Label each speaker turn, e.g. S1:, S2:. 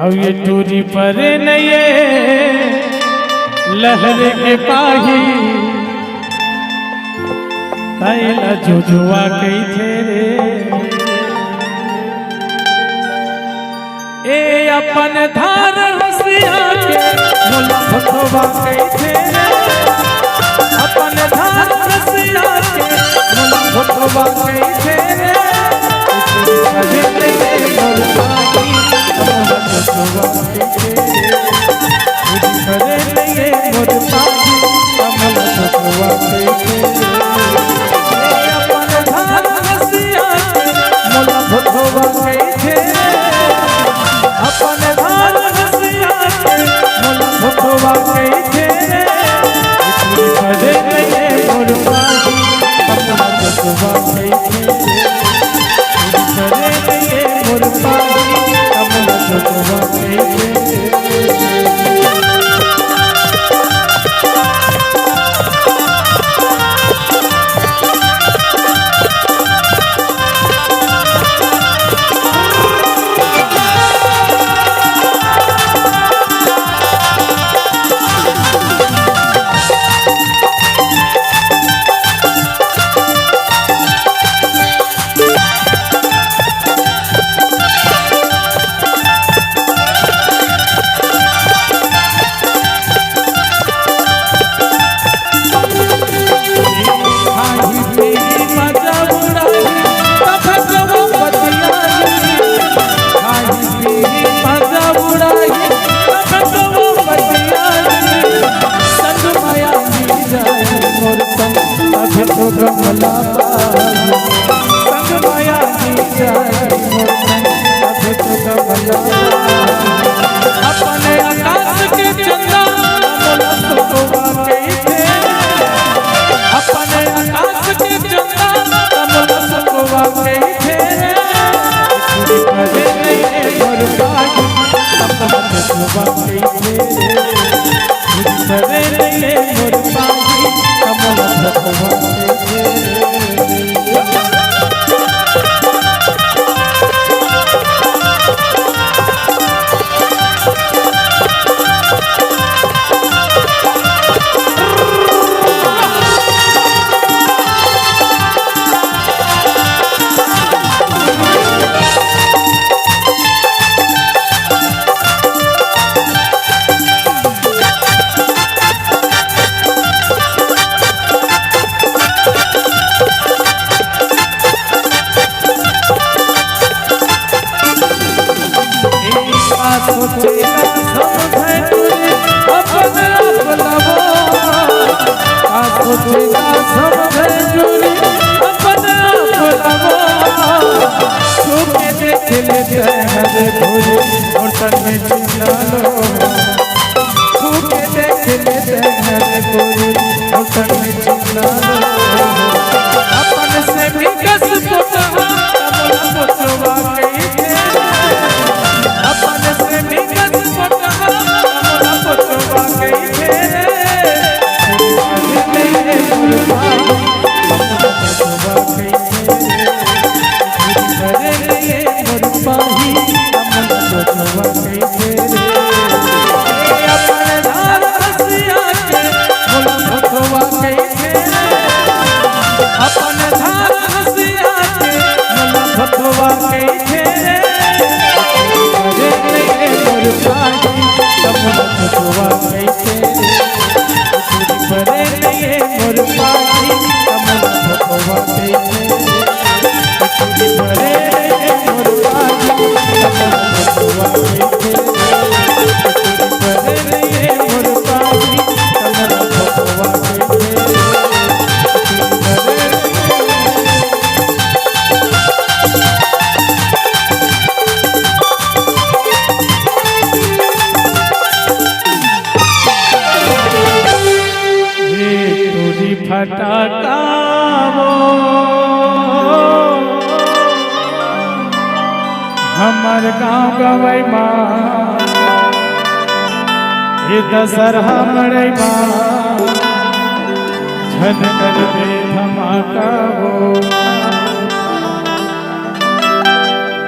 S1: अब ये टूरी पर नये लहर के पाही तैला जुजुआ कई थे रे ए अपन धार हसिया के मुला भखवा कई थे रे अपन धार हसिया के मुला भखवा कई थे रे अरे तेरे मुला करे नहीं मोर पाही कमल भगवा के अपन धार हसिया मोल भगवा के अपन धार हसिया मोल भगवा के करे नहीं मोर पाही कमल भगवा के करे नहीं मोर पाही कमल भगवा के कमला संग माया अपने आकाश के चंदा अपने आकाश के चंदा कमला सुखवा के थे करे नहीं मोर पाही कमला सुखवा के करे नहीं मोर पाही कमला सुखवा अपन से भी कस अपन से भी कस फटकावो हमर गाँव गवई माँ दशहरा मड़ई माँ झन कर दे धमाका वो